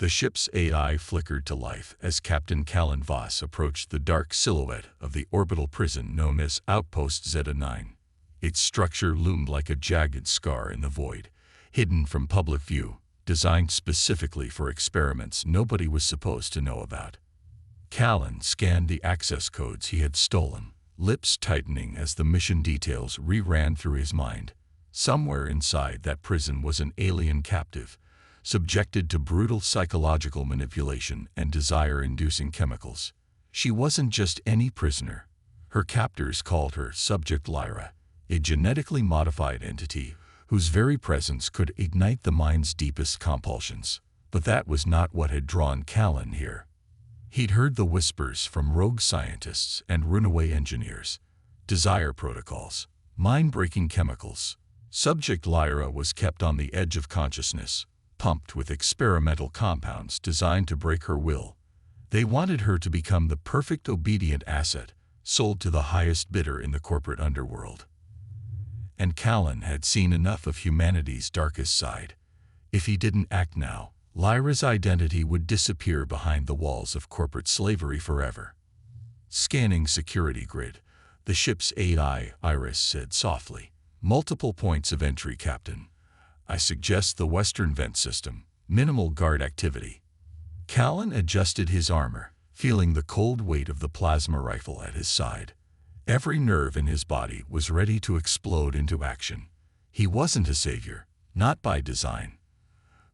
The ship's AI flickered to life as Captain Callan Voss approached the dark silhouette of the orbital prison known as Outpost Zeta-9. Its structure loomed like a jagged scar in the void, hidden from public view, designed specifically for experiments nobody was supposed to know about. Callan scanned the access codes he had stolen, lips tightening as the mission details re-ran through his mind. Somewhere inside that prison was an alien captive, subjected to brutal psychological manipulation and desire-inducing chemicals. She wasn't just any prisoner. Her captors called her Subject Lyra, a genetically modified entity whose very presence could ignite the mind's deepest compulsions. But that was not what had drawn Callan here. He'd heard the whispers from rogue scientists and runaway engineers. Desire protocols, mind-breaking chemicals. Subject Lyra was kept on the edge of consciousness, pumped with experimental compounds designed to break her will. They wanted her to become the perfect obedient asset, sold to the highest bidder in the corporate underworld. And Callan had seen enough of humanity's darkest side. If he didn't act now, Lyra's identity would disappear behind the walls of corporate slavery forever. Scanning security grid, the ship's AI, Iris said softly. Multiple points of entry, Captain. I suggest the western vent system. Minimal guard activity. Callan adjusted his armor, feeling the cold weight of the plasma rifle at his side. Every nerve in his body was ready to explode into action. He wasn't a savior, not by design.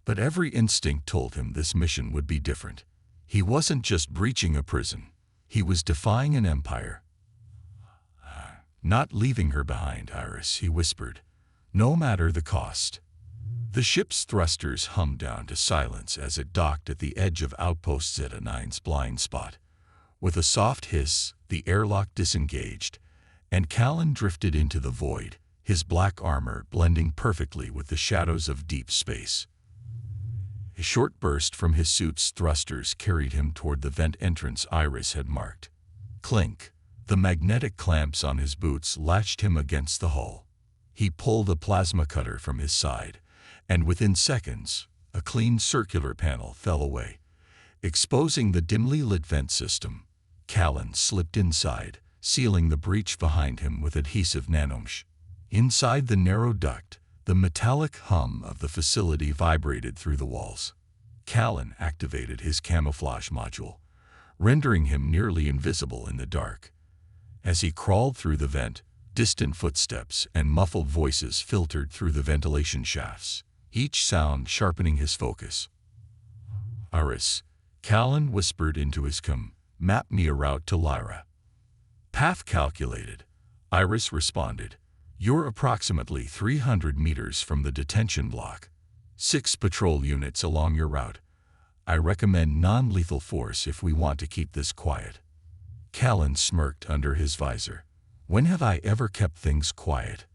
But every instinct told him this mission would be different. He wasn't just breaching a prison. He was defying an empire. Not leaving her behind, Iris, he whispered. No matter the cost. The ship's thrusters hummed down to silence as it docked at the edge of Outpost Zeta-9's blind spot. With a soft hiss, the airlock disengaged, and Callan drifted into the void, his black armor blending perfectly with the shadows of deep space. A short burst from his suit's thrusters carried him toward the vent entrance Iris had marked. Clink! The magnetic clamps on his boots latched him against the hull. He pulled a plasma cutter from his side, and within seconds, a clean circular panel fell away, exposing the dimly lit vent system. Callan slipped inside, sealing the breach behind him with adhesive nanomesh. Inside the narrow duct, the metallic hum of the facility vibrated through the walls. Callan activated his camouflage module, rendering him nearly invisible in the dark. As he crawled through the vent, distant footsteps and muffled voices filtered through the ventilation shafts, each sound sharpening his focus. Iris, Callan whispered into his map me a route to Lyra. Path calculated, Iris responded. You're approximately 300 meters from the detention block. 6 patrol units along your route. I recommend non-lethal force if we want to keep this quiet. Callan smirked under his visor. When have I ever kept things quiet?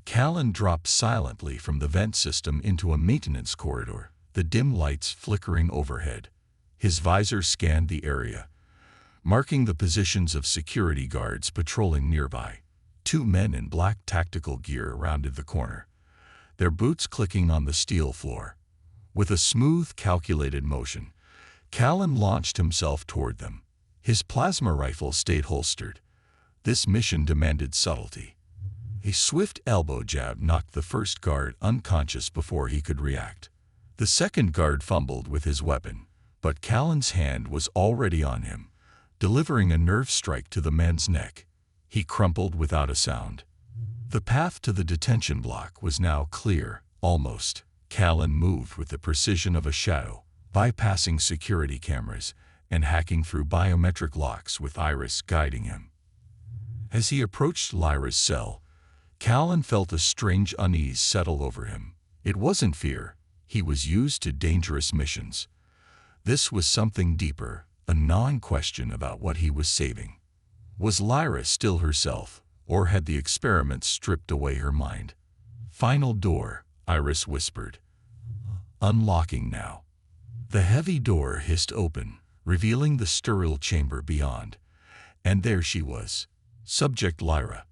Callan dropped silently from the vent system into a maintenance corridor, the dim lights flickering overhead. His visor scanned the area, marking the positions of security guards patrolling nearby. 2 men in black tactical gear rounded the corner, their boots clicking on the steel floor. With a smooth, calculated motion, Callan launched himself toward them. His plasma rifle stayed holstered. This mission demanded subtlety. A swift elbow jab knocked the first guard unconscious before he could react. The second guard fumbled with his weapon, but Callan's hand was already on him, delivering a nerve strike to the man's neck. He crumpled without a sound. The path to the detention block was now clear, almost. Callan moved with the precision of a shadow, bypassing security cameras and hacking through biometric locks with Iris guiding him. As he approached Lyra's cell, Callan felt a strange unease settle over him. It wasn't fear. He was used to dangerous missions. This was something deeper, a gnawing question about what he was saving. Was Lyra still herself, or had the experiments stripped away her mind? Final door, Iris whispered. Unlocking now. The heavy door hissed open, revealing the sterile chamber beyond. And there she was, Subject Lyra.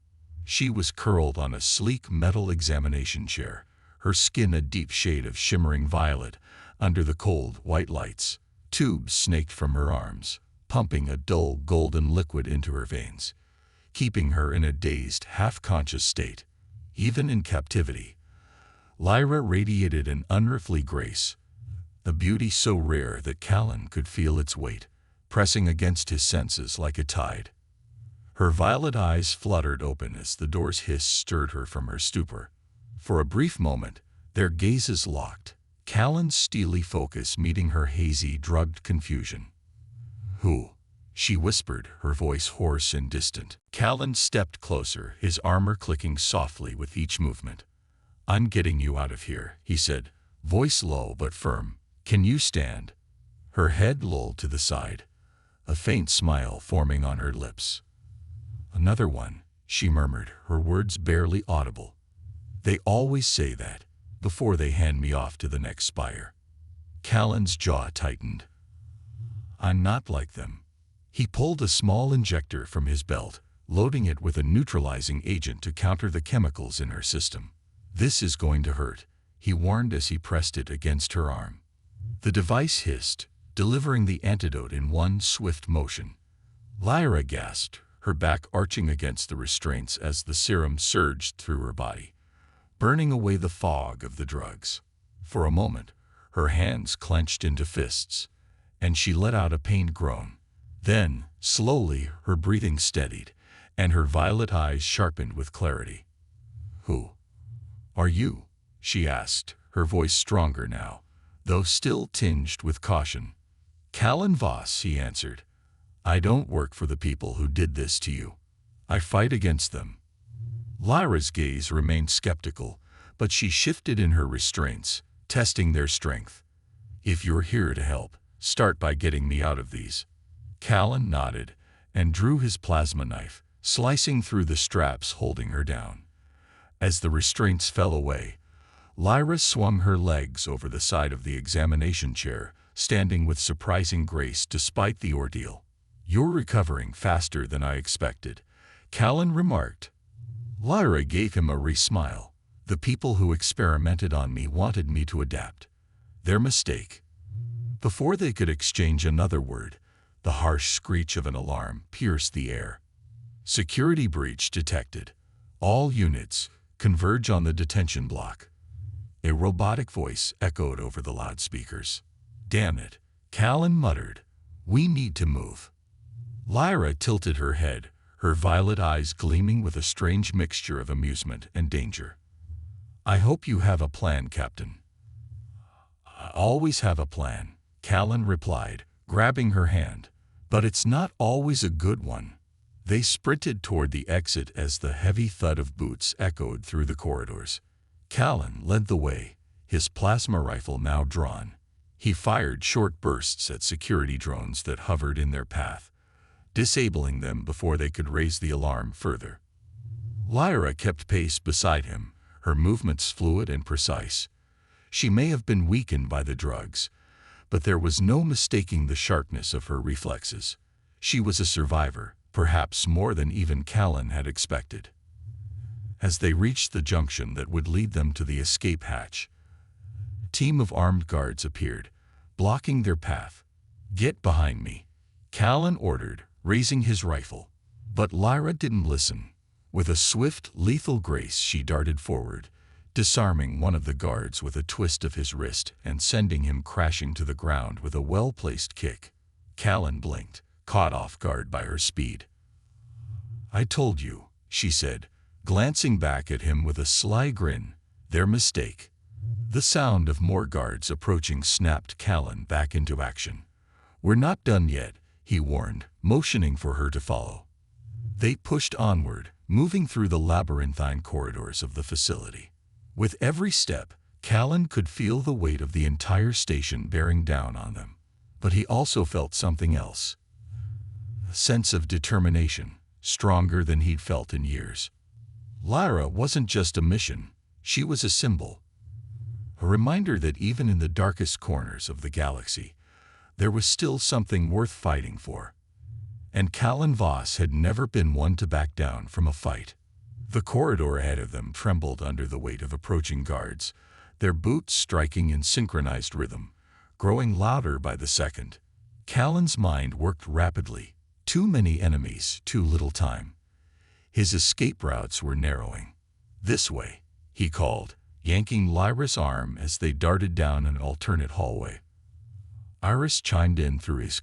She was curled on a sleek metal examination chair, her skin a deep shade of shimmering violet under the cold, white lights. Tubes snaked from her arms, pumping a dull, golden liquid into her veins, keeping her in a dazed, half-conscious state. Even in captivity, Lyra radiated an unearthly grace, a beauty so rare that Callan could feel its weight, pressing against his senses like a tide. Her violet eyes fluttered open as the door's hiss stirred her from her stupor. For a brief moment, their gazes locked, Callan's steely focus meeting her hazy, drugged confusion. "Who?" she whispered, her voice hoarse and distant. Callan stepped closer, his armor clicking softly with each movement. "I'm getting you out of here," he said, voice low but firm. "Can you stand?" Her head lolled to the side, a faint smile forming on her lips. "Another one," she murmured, her words barely audible. "They always say that, before they hand me off to the next spire." Callan's jaw tightened. "I'm not like them." He pulled a small injector from his belt, loading it with a neutralizing agent to counter the chemicals in her system. "This is going to hurt," he warned as he pressed it against her arm. The device hissed, delivering the antidote in one swift motion. Lyra gasped, her back arching against the restraints as the serum surged through her body, burning away the fog of the drugs. For a moment, her hands clenched into fists, and she let out a pained groan. Then, slowly, her breathing steadied, and her violet eyes sharpened with clarity. "Who are you?" she asked, her voice stronger now, though still tinged with caution. "Callan Voss," he answered. "I don't work for the people who did this to you. I fight against them." Lyra's gaze remained skeptical, but she shifted in her restraints, testing their strength. "If you're here to help, start by getting me out of these." Callan nodded and drew his plasma knife, slicing through the straps holding her down. As the restraints fell away, Lyra swung her legs over the side of the examination chair, standing with surprising grace despite the ordeal. "You're recovering faster than I expected," Callan remarked. Lyra gave him a wry smile. "The people who experimented on me wanted me to adapt. Their mistake." Before they could exchange another word, the harsh screech of an alarm pierced the air. "Security breach detected. All units, converge on the detention block." A robotic voice echoed over the loudspeakers. "Damn it," Callan muttered. "We need to move." Lyra tilted her head, her violet eyes gleaming with a strange mixture of amusement and danger. "I hope you have a plan, Captain." "I always have a plan," Callan replied, grabbing her hand. "But it's not always a good one." They sprinted toward the exit as the heavy thud of boots echoed through the corridors. Callan led the way, his plasma rifle now drawn. He fired short bursts at security drones that hovered in their path, disabling them before they could raise the alarm further. Lyra kept pace beside him, her movements fluid and precise. She may have been weakened by the drugs, but there was no mistaking the sharpness of her reflexes. She was a survivor, perhaps more than even Callan had expected. As they reached the junction that would lead them to the escape hatch, a team of armed guards appeared, blocking their path. "Get behind me," Callan ordered, raising his rifle. But Lyra didn't listen. With a swift, lethal grace she darted forward, disarming one of the guards with a twist of his wrist and sending him crashing to the ground with a well-placed kick. Callan blinked, caught off guard by her speed. "I told you," she said, glancing back at him with a sly grin. "Their mistake." The sound of more guards approaching snapped Callan back into action. "We're not done yet," he warned, motioning for her to follow. They pushed onward, moving through the labyrinthine corridors of the facility. With every step, Callan could feel the weight of the entire station bearing down on them. But he also felt something else. A sense of determination, stronger than he'd felt in years. Lyra wasn't just a mission, she was a symbol. A reminder that even in the darkest corners of the galaxy, there was still something worth fighting for. And Callan Voss had never been one to back down from a fight. The corridor ahead of them trembled under the weight of approaching guards, their boots striking in synchronized rhythm, growing louder by the second. Callan's mind worked rapidly. Too many enemies, too little time. His escape routes were narrowing. "This way," he called, yanking Lyra's arm as they darted down an alternate hallway. Iris chimed in through his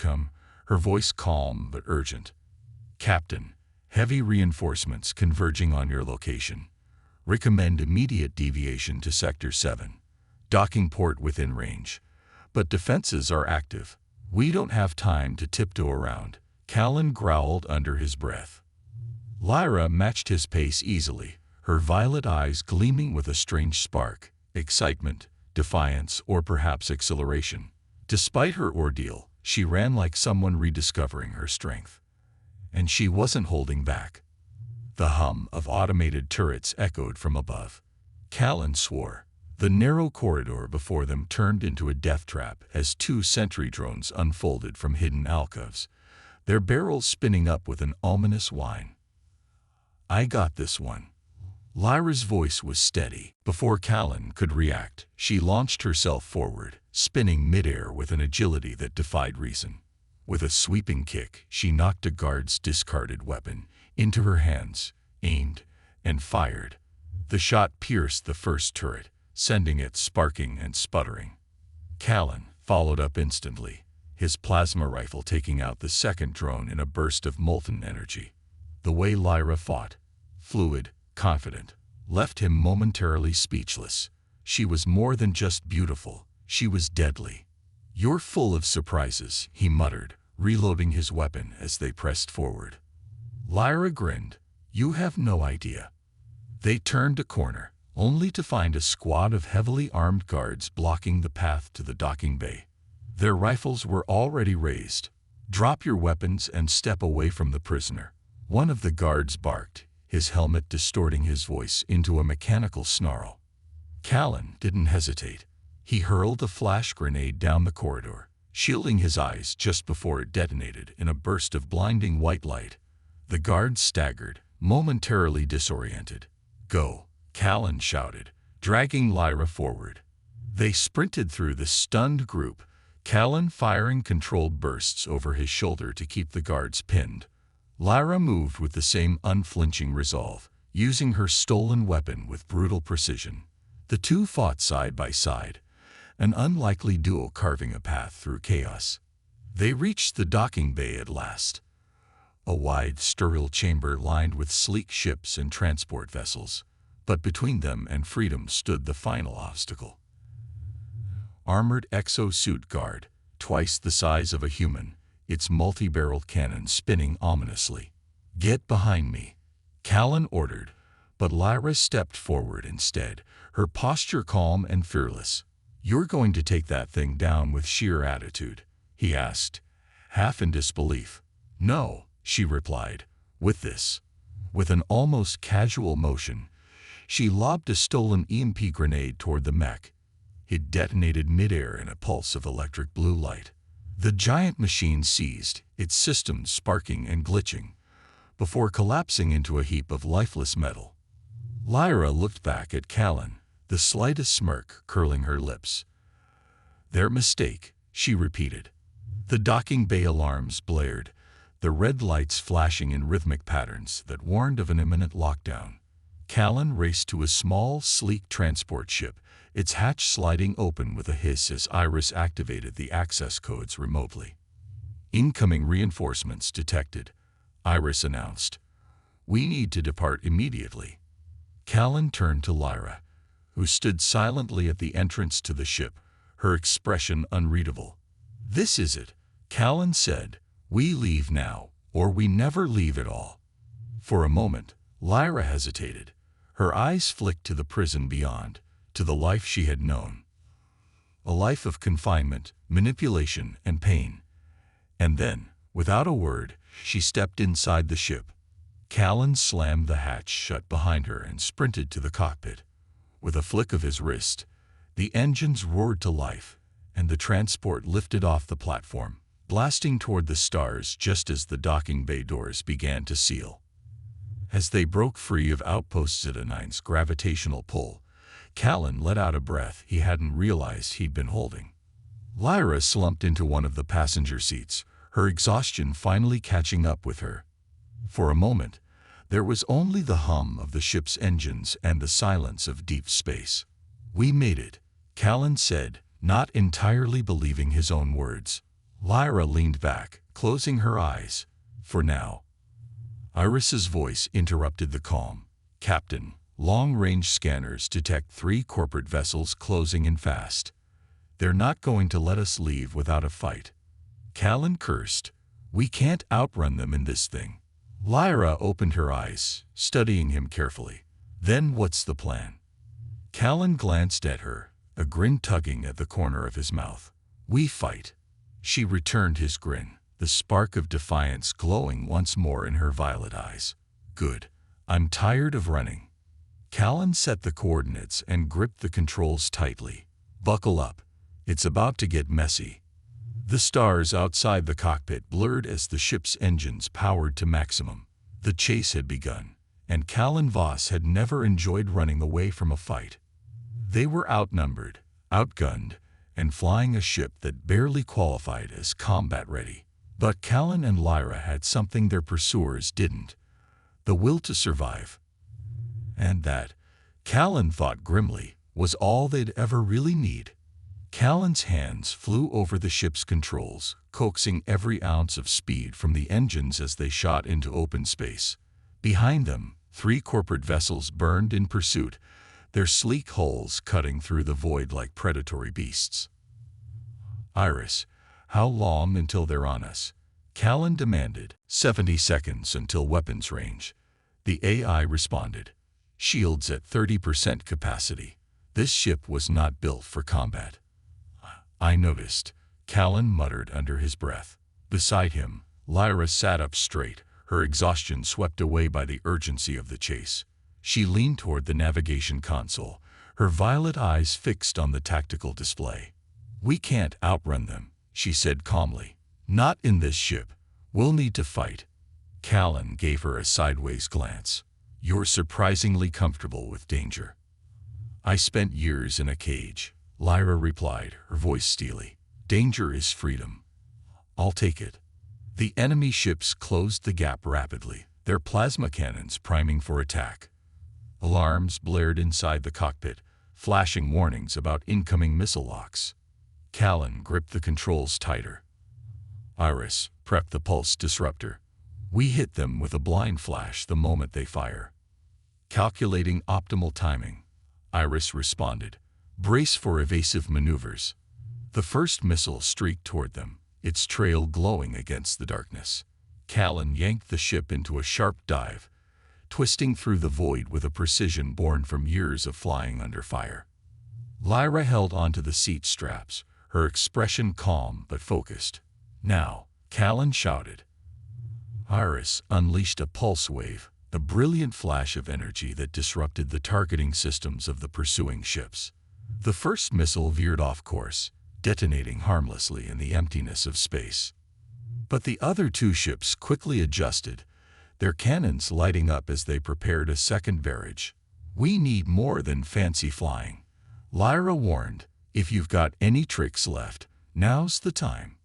her voice calm but urgent. "Captain, heavy reinforcements converging on your location. Recommend immediate deviation to Sector 7. Docking port within range. But defenses are active. We don't have time to tiptoe around," Callan growled under his breath. Lyra matched his pace easily, her violet eyes gleaming with a strange spark, excitement, defiance, or perhaps exhilaration. Despite her ordeal, she ran like someone rediscovering her strength. And she wasn't holding back. The hum of automated turrets echoed from above. Callan swore. The narrow corridor before them turned into a death trap as 2 sentry drones unfolded from hidden alcoves, their barrels spinning up with an ominous whine. "I got this one." Lyra's voice was steady. Before Callan could react, she launched herself forward, spinning midair with an agility that defied reason. With a sweeping kick, she knocked a guard's discarded weapon into her hands, aimed, and fired. The shot pierced the first turret, sending it sparking and sputtering. Callan followed up instantly, his plasma rifle taking out the second drone in a burst of molten energy. The way Lyra fought, fluid, confident, left him momentarily speechless. She was more than just beautiful, she was deadly. "You're full of surprises," he muttered, reloading his weapon as they pressed forward. Lyra grinned. "You have no idea." They turned a corner, only to find a squad of heavily armed guards blocking the path to the docking bay. Their rifles were already raised. "Drop your weapons and step away from the prisoner," one of the guards barked, his helmet distorting his voice into a mechanical snarl. Callan didn't hesitate. He hurled a flash grenade down the corridor, shielding his eyes just before it detonated in a burst of blinding white light. The guards staggered, momentarily disoriented. "Go," Callan shouted, dragging Lyra forward. They sprinted through the stunned group, Callan firing controlled bursts over his shoulder to keep the guards pinned. Lyra moved with the same unflinching resolve, using her stolen weapon with brutal precision. The two fought side by side, an unlikely duo carving a path through chaos. They reached the docking bay at last. A wide, sterile chamber lined with sleek ships and transport vessels, but between them and freedom stood the final obstacle. Armored exosuit guard, twice the size of a human, its multi-barreled cannon spinning ominously. "Get behind me," Callan ordered, but Lyra stepped forward instead, her posture calm and fearless. "You're going to take that thing down with sheer attitude?" he asked, half in disbelief. "No," she replied, with this. With an almost casual motion, she lobbed a stolen EMP grenade toward the mech. It detonated midair in a pulse of electric blue light. The giant machine seized, its systems sparking and glitching, before collapsing into a heap of lifeless metal. Lyra looked back at Callan, the slightest smirk curling her lips. "Their mistake," she repeated. The docking bay alarms blared, the red lights flashing in rhythmic patterns that warned of an imminent lockdown. Callan raced to a small, sleek transport ship, its hatch sliding open with a hiss as Iris activated the access codes remotely. "Incoming reinforcements detected," Iris announced. "We need to depart immediately." Callan turned to Lyra, who stood silently at the entrance to the ship, her expression unreadable. "This is it," Callan said. "We leave now, or we never leave at all." For a moment, Lyra hesitated. Her eyes flicked to the prison beyond, to the life she had known. A life of confinement, manipulation, and pain. And then, without a word, she stepped inside the ship. Callan slammed the hatch shut behind her and sprinted to the cockpit. With a flick of his wrist, the engines roared to life, and the transport lifted off the platform, blasting toward the stars just as the docking bay doors began to seal. As they broke free of Outpost Zeta-9's gravitational pull, Callan let out a breath he hadn't realized he'd been holding. Lyra slumped into one of the passenger seats, her exhaustion finally catching up with her. For a moment, there was only the hum of the ship's engines and the silence of deep space. "We made it," Callan said, not entirely believing his own words. Lyra leaned back, closing her eyes. "For now." Iris's voice interrupted the calm. "Captain, long-range scanners detect 3 corporate vessels closing in fast. They're not going to let us leave without a fight." Callan cursed. "We can't outrun them in this thing." Lyra opened her eyes, studying him carefully. "Then what's the plan?" Callan glanced at her, a grin tugging at the corner of his mouth. "We fight." She returned his grin, the spark of defiance glowing once more in her violet eyes. "Good. I'm tired of running." Callan set the coordinates and gripped the controls tightly. "Buckle up. It's about to get messy." The stars outside the cockpit blurred as the ship's engines powered to maximum. The chase had begun, and Callan Voss had never enjoyed running away from a fight. They were outnumbered, outgunned, and flying a ship that barely qualified as combat-ready. But Callan and Lyra had something their pursuers didn't: the will to survive. And that, Callan thought grimly, was all they'd ever really need. Callan's hands flew over the ship's controls, coaxing every ounce of speed from the engines as they shot into open space. Behind them, 3 corporate vessels burned in pursuit, their sleek hulls cutting through the void like predatory beasts. "Iris, how long until they're on us?" Callan demanded. 70 seconds until weapons range." The AI responded. "Shields at 30% capacity. This ship was not built for combat." "I noticed," Callan muttered under his breath. Beside him, Lyra sat up straight, her exhaustion swept away by the urgency of the chase. She leaned toward the navigation console, her violet eyes fixed on the tactical display. "We can't outrun them," she said calmly. "Not in this ship. We'll need to fight." Callan gave her a sideways glance. "You're surprisingly comfortable with danger." "I spent years in a cage," Lyra replied, her voice steely. "Danger is freedom. I'll take it." The enemy ships closed the gap rapidly, their plasma cannons priming for attack. Alarms blared inside the cockpit, flashing warnings about incoming missile locks. Callan gripped the controls tighter. "Iris, prep the pulse disruptor. We hit them with a blind flash the moment they fire." "Calculating optimal timing," Iris responded. "Brace for evasive maneuvers." The first missile streaked toward them, its trail glowing against the darkness. Callan yanked the ship into a sharp dive, twisting through the void with a precision born from years of flying under fire. Lyra held onto the seat straps, her expression calm but focused. "Now," Callan shouted. Iris unleashed a pulse wave, a brilliant flash of energy that disrupted the targeting systems of the pursuing ships. The first missile veered off course, detonating harmlessly in the emptiness of space. But the other 2 ships quickly adjusted, their cannons lighting up as they prepared a second barrage. "We need more than fancy flying," Lyra warned. "If you've got any tricks left, now's the time."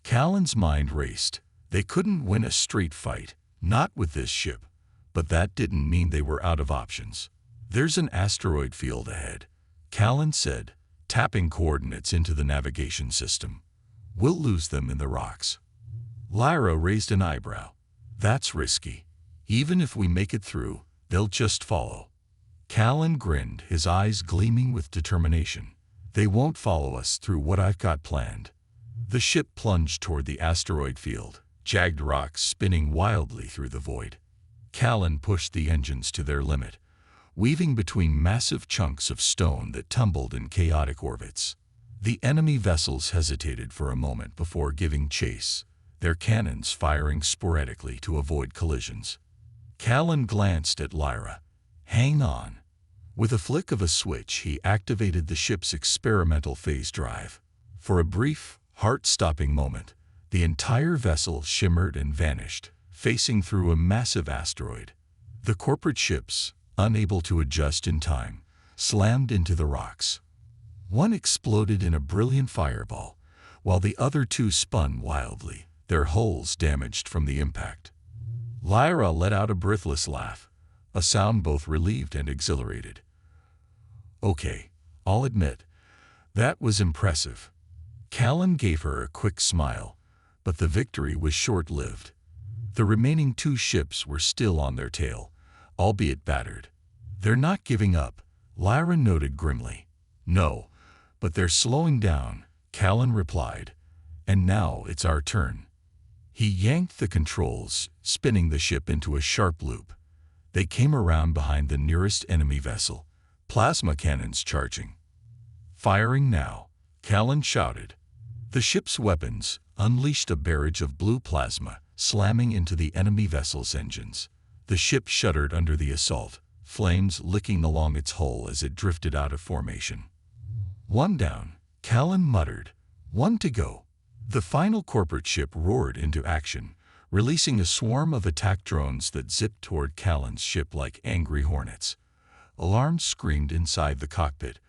Callan's mind raced. They couldn't win a street fight, not with this ship, but that didn't mean they were out of options. "There's an asteroid field ahead," Callan said, tapping coordinates into the navigation system. "We'll lose them in the rocks." Lyra raised an eyebrow. "That's risky. Even if we make it through, they'll just follow." Callan grinned, his eyes gleaming with determination. "They won't follow us through what I've got planned." The ship plunged toward the asteroid field, jagged rocks spinning wildly through the void. Callan pushed the engines to their limit, weaving between massive chunks of stone that tumbled in chaotic orbits. The enemy vessels hesitated for a moment before giving chase, their cannons firing sporadically to avoid collisions. Callan glanced at Lyra. "Hang on." With a flick of a switch, he activated the ship's experimental phase drive. For a brief, heart-stopping moment, the entire vessel shimmered and vanished, facing through a massive asteroid. The corporate ships, unable to adjust in time, slammed into the rocks. One exploded in a brilliant fireball, while the other two spun wildly, their hulls damaged from the impact. Lyra let out a breathless laugh, a sound both relieved and exhilarated. "Okay, I'll admit, that was impressive." Callan gave her a quick smile, but the victory was short-lived. The remaining two ships were still on their tail, albeit battered. "They're not giving up," Lyra noted grimly. "No, but they're slowing down," Callan replied. "And now it's our turn." He yanked the controls, spinning the ship into a sharp loop. They came around behind the nearest enemy vessel, plasma cannons charging. "Firing now," Callan shouted. The ship's weapons unleashed a barrage of blue plasma, slamming into the enemy vessel's engines. The ship shuddered under the assault, flames licking along its hull as it drifted out of formation. "One down," Callan muttered. "One to go." The final corporate ship roared into action, releasing a swarm of attack drones that zipped toward Callan's ship like angry hornets. Alarms screamed inside the cockpit,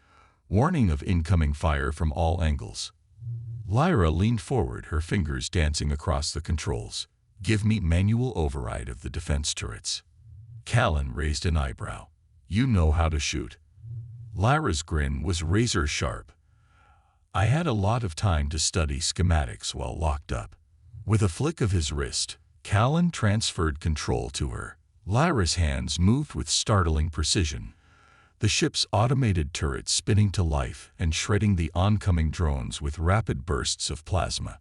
warning of incoming fire from all angles. Lyra leaned forward, her fingers dancing across the controls. "Give me manual override of the defense turrets." Callan raised an eyebrow. "You know how to shoot." Lyra's grin was razor sharp. "I had a lot of time to study schematics while locked up." With a flick of his wrist, Callan transferred control to her. Lyra's hands moved with startling precision, the ship's automated turrets spinning to life and shredding the oncoming drones with rapid bursts of plasma.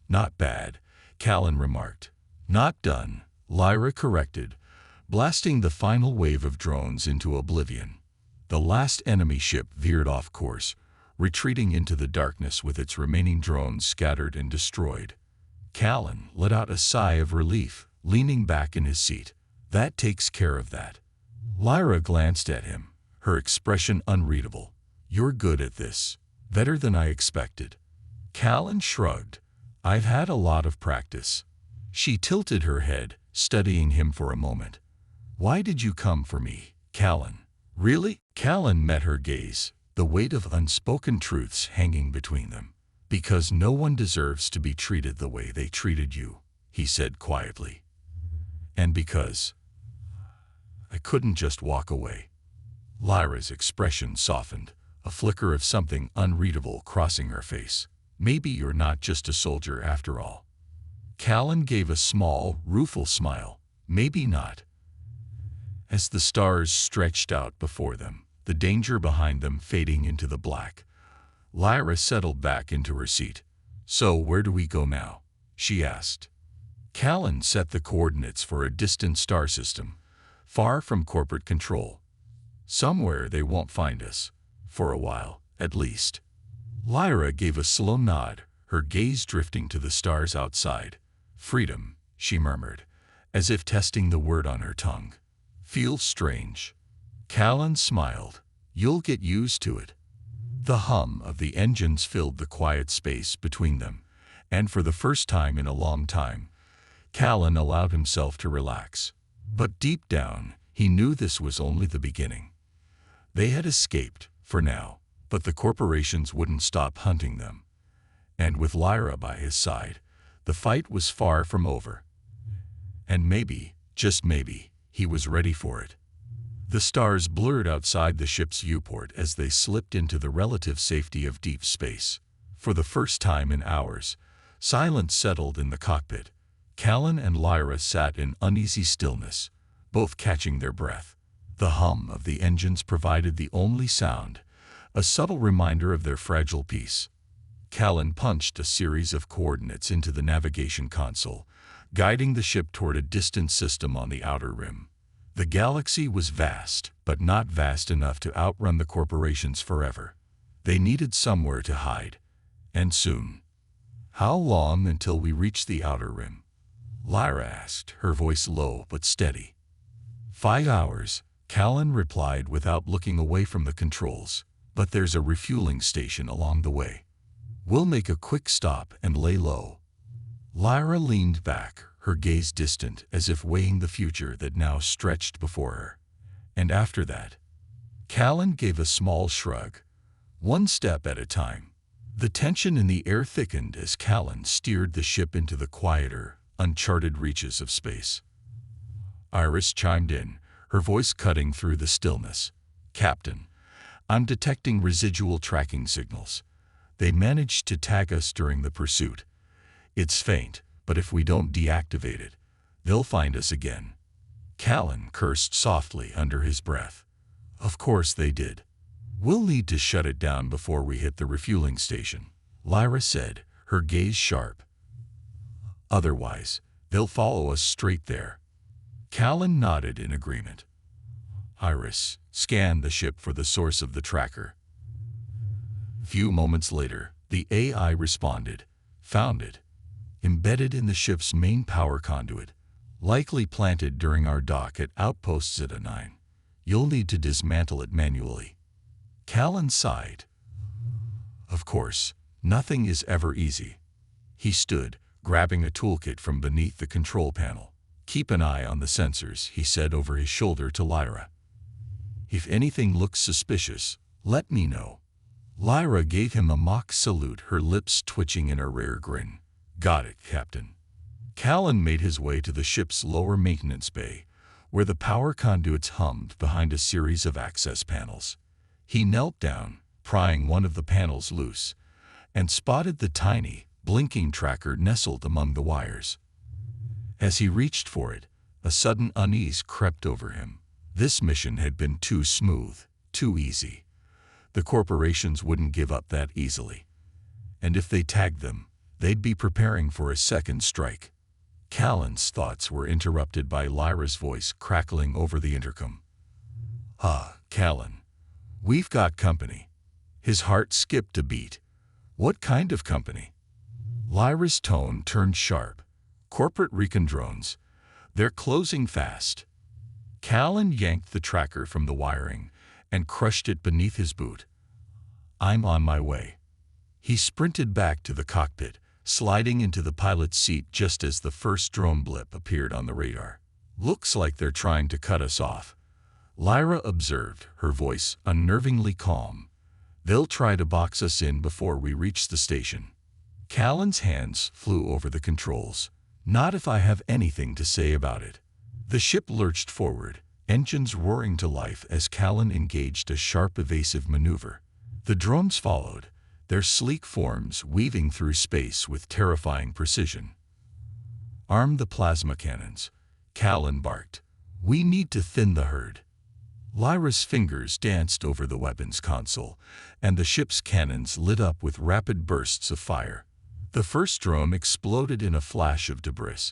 "Not bad," Callan remarked. "Not done," Lyra corrected, blasting the final wave of drones into oblivion. The last enemy ship veered off course, retreating into the darkness with its remaining drones scattered and destroyed. Callan let out a sigh of relief, leaning back in his seat. "That takes care of that." Lyra glanced at him, her expression unreadable. "You're good at this. Better than I expected." Callan shrugged. "I've had a lot of practice." She tilted her head, studying him for a moment. "Why did you come for me, Callan?" "Really?" Callan met her gaze, the weight of unspoken truths hanging between them. "Because no one deserves to be treated the way they treated you," he said quietly. "And because I couldn't just walk away." Lyra's expression softened, a flicker of something unreadable crossing her face. "Maybe you're not just a soldier after all." Callan gave a small, rueful smile. "Maybe not." As the stars stretched out before them, the danger behind them fading into the black, Lyra settled back into her seat. "So where do we go now?" she asked. Callan set the coordinates for a distant star system, far from corporate control. "Somewhere they won't find us, for a while, at least." Lyra gave a slow nod, her gaze drifting to the stars outside. "Freedom," she murmured, as if testing the word on her tongue. "Feels strange." Callan smiled. "You'll get used to it." The hum of the engines filled the quiet space between them, and for the first time in a long time, Callan allowed himself to relax. But deep down, he knew this was only the beginning. They had escaped, for now, but the corporations wouldn't stop hunting them. And with Lyra by his side, the fight was far from over. And maybe, just maybe, he was ready for it. The stars blurred outside the ship's viewport as they slipped into the relative safety of deep space. For the first time in hours, silence settled in the cockpit. Callan and Lyra sat in uneasy stillness, both catching their breath. The hum of the engines provided the only sound, a subtle reminder of their fragile peace. Callan punched a series of coordinates into the navigation console, guiding the ship toward a distant system on the outer rim. The galaxy was vast, but not vast enough to outrun the corporations forever. They needed somewhere to hide, and soon. "How long until we reach the outer rim?" Lyra asked, her voice low but steady. 5 hours, Callan replied without looking away from the controls. "But there's a refueling station along the way. We'll make a quick stop and lay low." Lyra leaned back, her gaze distant as if weighing the future that now stretched before her. "And after that?" Callan gave a small shrug. "One step at a time." The tension in the air thickened as Callan steered the ship into the quieter, uncharted reaches of space. Iris chimed in, her voice cutting through the stillness. "Captain, I'm detecting residual tracking signals. They managed to tag us during the pursuit. It's faint, but if we don't deactivate it, they'll find us again." Callan cursed softly under his breath. "Of course they did. We'll need to shut it down before we hit the refueling station," Lyra said, her gaze sharp. "Otherwise, they'll follow us straight there." Callan nodded in agreement. Iris scanned the ship for the source of the tracker. Few moments later, the AI responded. "Found it. Embedded in the ship's main power conduit. Likely planted during our dock at Outpost Zeta 9. You'll need to dismantle it manually." Callan sighed. Of course, nothing is ever easy. He stood, grabbing a toolkit from beneath the control panel. "Keep an eye on the sensors," he said over his shoulder to Lyra. "If anything looks suspicious, let me know." Lyra gave him a mock salute, her lips twitching in a rare grin. "Got it, Captain." Callan made his way to the ship's lower maintenance bay, where the power conduits hummed behind a series of access panels. He knelt down, prying one of the panels loose, and spotted the tiny, blinking tracker nestled among the wires. As he reached for it, a sudden unease crept over him. This mission had been too smooth, too easy. The corporations wouldn't give up that easily. And if they tagged them, they'd be preparing for a second strike. Callan's thoughts were interrupted by Lyra's voice crackling over the intercom. Callan. We've got company." His heart skipped a beat. "What kind of company?" Lyra's tone turned sharp. "Corporate recon drones. They're closing fast." Callan yanked the tracker from the wiring and crushed it beneath his boot. "I'm on my way." He sprinted back to the cockpit, sliding into the pilot's seat just as the first drone blip appeared on the radar. "Looks like they're trying to cut us off," Lyra observed, her voice unnervingly calm. "They'll try to box us in before we reach the station." Callan's hands flew over the controls. "Not if I have anything to say about it." The ship lurched forward, engines roaring to life as Callan engaged a sharp evasive maneuver. The drones followed, their sleek forms weaving through space with terrifying precision. "Arm the plasma cannons," Callan barked. "We need to thin the herd." Lyra's fingers danced over the weapons console, and the ship's cannons lit up with rapid bursts of fire. The first drone exploded in a flash of debris,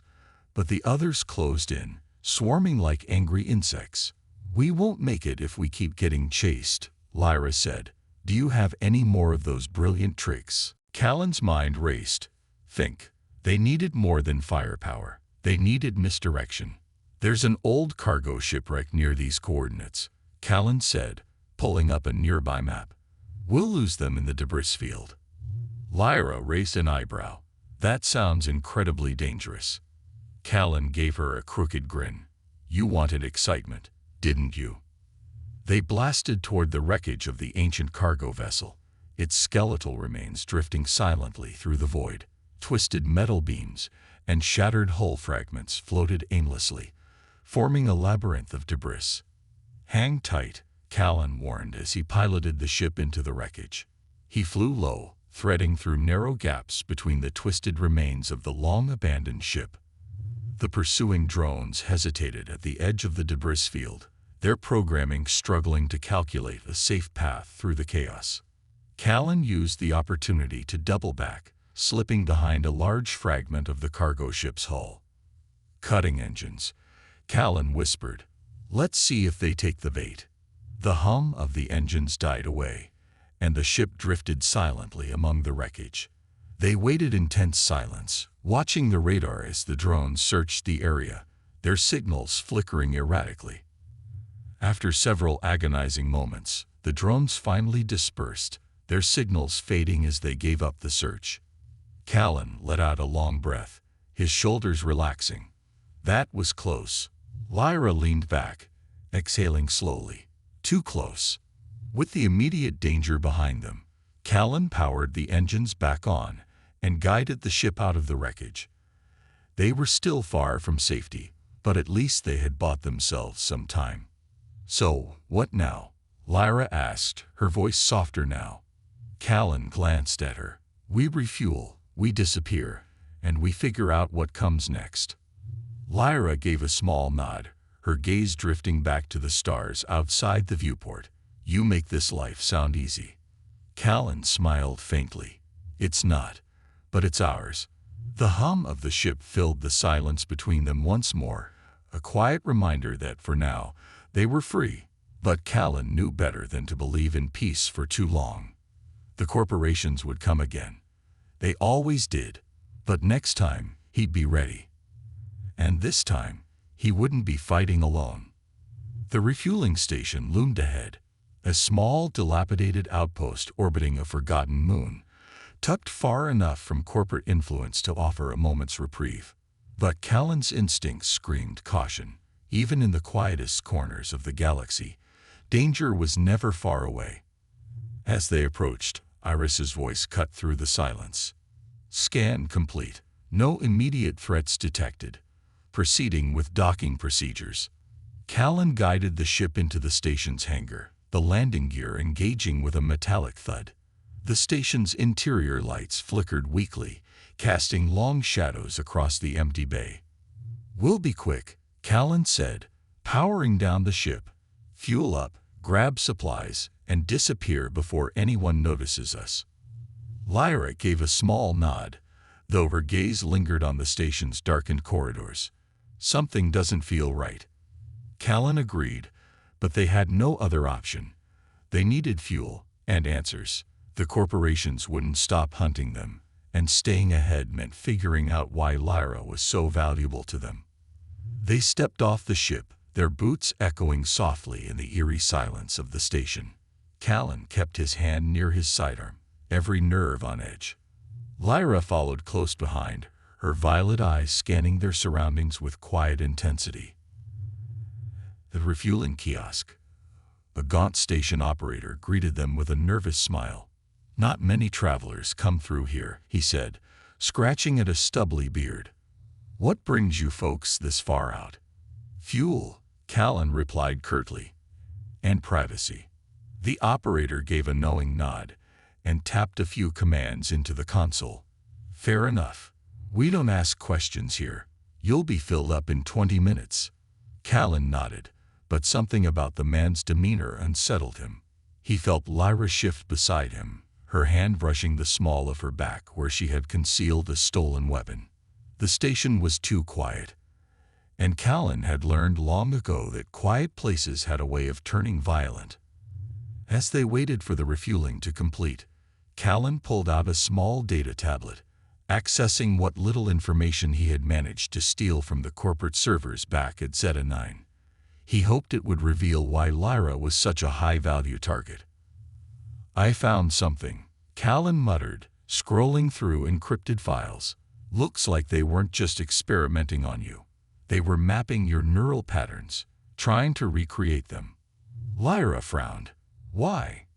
but the others closed in, swarming like angry insects. "We won't make it if we keep getting chased," Lyra said. "Do you have any more of those brilliant tricks?" Callan's mind raced. "Think. They needed more than firepower. They needed misdirection." "There's an old cargo shipwreck near these coordinates," Callan said, pulling up a nearby map. "We'll lose them in the debris field." Lyra raised an eyebrow. "That sounds incredibly dangerous." Callan gave her a crooked grin. "You wanted excitement, didn't you?" They blasted toward the wreckage of the ancient cargo vessel, its skeletal remains drifting silently through the void. Twisted metal beams and shattered hull fragments floated aimlessly, forming a labyrinth of debris. "Hang tight," Callan warned as he piloted the ship into the wreckage. He flew low, threading through narrow gaps between the twisted remains of the long-abandoned ship. The pursuing drones hesitated at the edge of the debris field, their programming struggling to calculate a safe path through the chaos. Callan used the opportunity to double back, slipping behind a large fragment of the cargo ship's hull. "Cutting engines," Callan whispered. "Let's see if they take the bait." The hum of the engines died away, and the ship drifted silently among the wreckage. They waited in tense silence, watching the radar as the drones searched the area, their signals flickering erratically. After several agonizing moments, the drones finally dispersed, their signals fading as they gave up the search. Callan let out a long breath, his shoulders relaxing. That was close. Lyra leaned back, exhaling slowly. Too close. With the immediate danger behind them, Callan powered the engines back on and guided the ship out of the wreckage. They were still far from safety, but at least they had bought themselves some time. "So, what now?" Lyra asked, her voice softer now. Callan glanced at her. "We refuel, we disappear, and we figure out what comes next." Lyra gave a small nod, her gaze drifting back to the stars outside the viewport. "You make this life sound easy." Callan smiled faintly. "It's not, but it's ours." The hum of the ship filled the silence between them once more, a quiet reminder that for now, they were free. But Callan knew better than to believe in peace for too long. The corporations would come again. They always did. But next time, he'd be ready. And this time, he wouldn't be fighting alone. The refueling station loomed ahead, a small, dilapidated outpost orbiting a forgotten moon, tucked far enough from corporate influence to offer a moment's reprieve. But Callan's instincts screamed caution. Even in the quietest corners of the galaxy, danger was never far away. As they approached, Iris's voice cut through the silence. "Scan complete. No immediate threats detected. Proceeding with docking procedures." Callan guided the ship into the station's hangar, the landing gear engaging with a metallic thud. The station's interior lights flickered weakly, casting long shadows across the empty bay. "We'll be quick," Callan said, powering down the ship. "Fuel up, grab supplies, and disappear before anyone notices us." Lyra gave a small nod, though her gaze lingered on the station's darkened corridors. "Something doesn't feel right." Callan agreed, but they had no other option. They needed fuel and answers. The corporations wouldn't stop hunting them, and staying ahead meant figuring out why Lyra was so valuable to them. They stepped off the ship, their boots echoing softly in the eerie silence of the station. Callan kept his hand near his sidearm, every nerve on edge. Lyra followed close behind, her violet eyes scanning their surroundings with quiet intensity. The refueling kiosk. A gaunt station operator greeted them with a nervous smile. "Not many travelers come through here," he said, scratching at a stubbly beard. "What brings you folks this far out?" "Fuel," Callan replied curtly. "And privacy." The operator gave a knowing nod and tapped a few commands into the console. "Fair enough. We don't ask questions here. You'll be filled up in 20 minutes. Callan nodded, but something about the man's demeanor unsettled him. He felt Lyra shift beside him, her hand brushing the small of her back where she had concealed a stolen weapon. The station was too quiet, and Callan had learned long ago that quiet places had a way of turning violent. As they waited for the refueling to complete, Callan pulled out a small data tablet, accessing what little information he had managed to steal from the corporate servers back at Zeta 9. He hoped it would reveal why Lyra was such a high-value target. "I found something," Callan muttered, scrolling through encrypted files. "Looks like they weren't just experimenting on you. They were mapping your neural patterns, trying to recreate them." Lyra frowned. "Why?"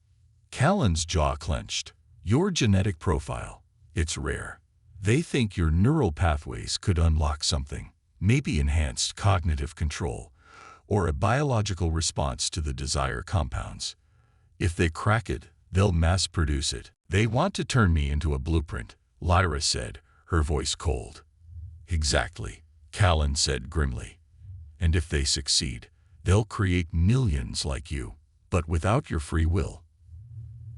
Callan's jaw clenched. "Your genetic profile. It's rare. They think your neural pathways could unlock something, maybe enhanced cognitive control, or a biological response to the desired compounds. If they crack it, they'll mass-produce it." "They want to turn me into a blueprint," Lyra said, her voice cold. "Exactly," Callan said grimly. "And if they succeed, they'll create millions like you, but without your free will."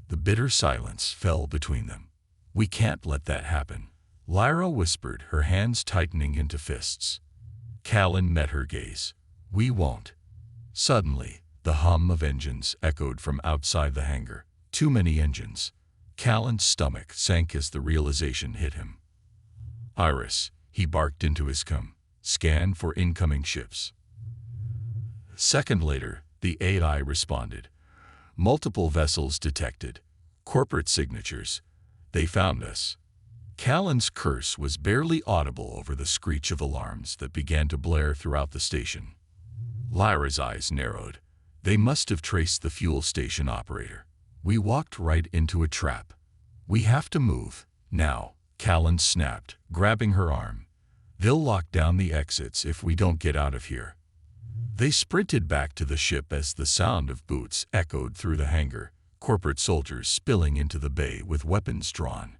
The bitter silence fell between them. "We can't let that happen," Lyra whispered, her hands tightening into fists. Callan met her gaze. "We won't." Suddenly, the hum of engines echoed from outside the hangar. Too many engines. Callan's stomach sank as the realization hit him. "Iris," he barked into his com. "Scan for incoming ships." A second later, the AI responded. "Multiple vessels detected. Corporate signatures. They found us." Callan's curse was barely audible over the screech of alarms that began to blare throughout the station. Lyra's eyes narrowed. "They must have traced the fuel station operator. We walked right into a trap." We have to move. Now, Callan snapped, grabbing her arm. They'll lock down the exits if we don't get out of here. They sprinted back to the ship as the sound of boots echoed through the hangar, corporate soldiers spilling into the bay with weapons drawn.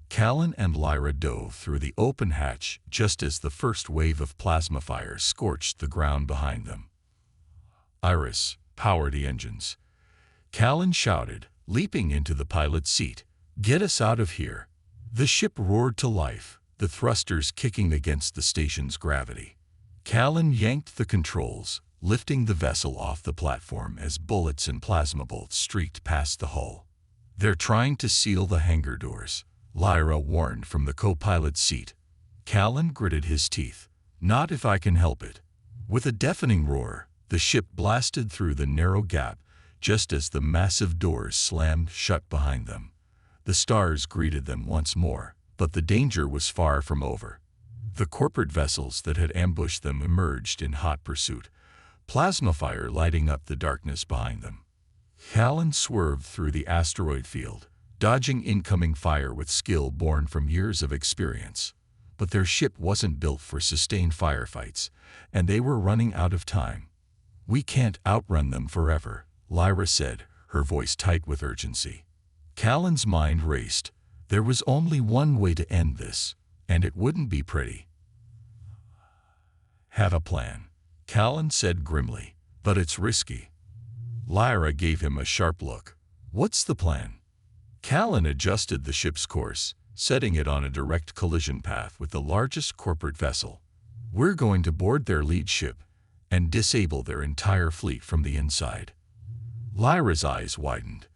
Callan and Lyra dove through the open hatch just as the first wave of plasma fire scorched the ground behind them. Iris, power the engines. Callan shouted, leaping into the pilot's seat. Get us out of here. The ship roared to life, the thrusters kicking against the station's gravity. Callan yanked the controls, lifting the vessel off the platform as bullets and plasma bolts streaked past the hull. They're trying to seal the hangar doors, Lyra warned from the co-pilot's seat. Callan gritted his teeth. Not if I can help it. With a deafening roar, the ship blasted through the narrow gap just as the massive doors slammed shut behind them. The stars greeted them once more, but the danger was far from over. The corporate vessels that had ambushed them emerged in hot pursuit, plasma fire lighting up the darkness behind them. Callan swerved through the asteroid field, dodging incoming fire with skill born from years of experience. But their ship wasn't built for sustained firefights, and they were running out of time. We can't outrun them forever, Lyra said, her voice tight with urgency. Callan's mind raced. There was only one way to end this, and it wouldn't be pretty. Have a plan, Callan said grimly, but it's risky. Lyra gave him a sharp look. What's the plan? Callan adjusted the ship's course, setting it on a direct collision path with the largest corporate vessel. We're going to board their lead ship and disable their entire fleet from the inside. Lyra's eyes widened.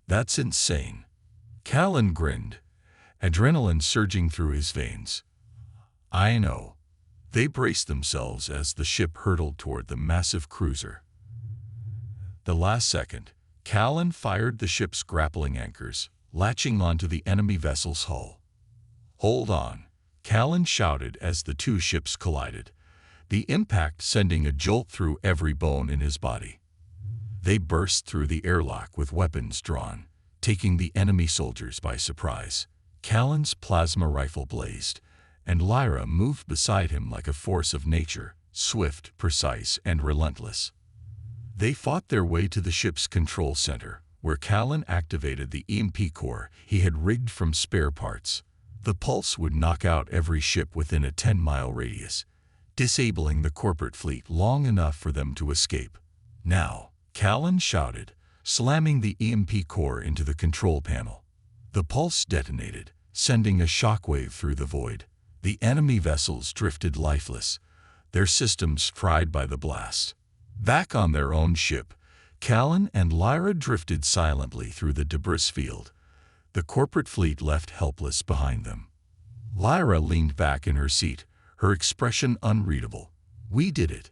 That's insane. Callan grinned, adrenaline surging through his veins. I know. They braced themselves as the ship hurtled toward the massive cruiser. The last second, Callan fired the ship's grappling anchors, latching onto the enemy vessel's hull. Hold on, Callan shouted as the two ships collided, the impact sending a jolt through every bone in his body. They burst through the airlock with weapons drawn, taking the enemy soldiers by surprise. Callan's plasma rifle blazed, and Lyra moved beside him like a force of nature, swift, precise, and relentless. They fought their way to the ship's control center, where Callan activated the EMP core he had rigged from spare parts. The pulse would knock out every ship within a 10-mile radius, disabling the corporate fleet long enough for them to escape. Now, Callan shouted, slamming the EMP core into the control panel. The pulse detonated, sending a shockwave through the void. The enemy vessels drifted lifeless, their systems fried by the blast. Back on their own ship, Callan and Lyra drifted silently through the debris field, the corporate fleet left helpless behind them. Lyra leaned back in her seat, her expression unreadable. We did it.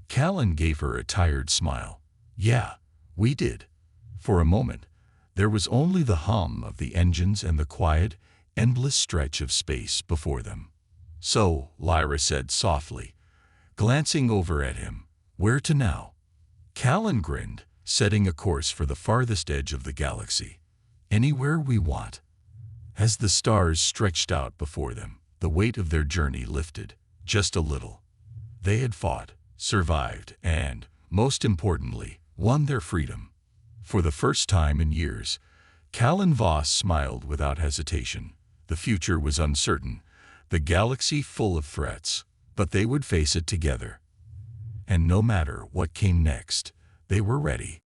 Callan gave her a tired smile. Yeah, we did. For a moment, there was only the hum of the engines and the quiet, endless stretch of space before them. So, Lyra said softly, glancing over at him, where to now? Callan grinned, setting a course for the farthest edge of the galaxy. Anywhere we want. As the stars stretched out before them, the weight of their journey lifted, just a little. They had fought, survived, and, most importantly, won their freedom. For the first time in years, Callan Voss smiled without hesitation. The future was uncertain, the galaxy full of threats, but they would face it together. And no matter what came next, they were ready.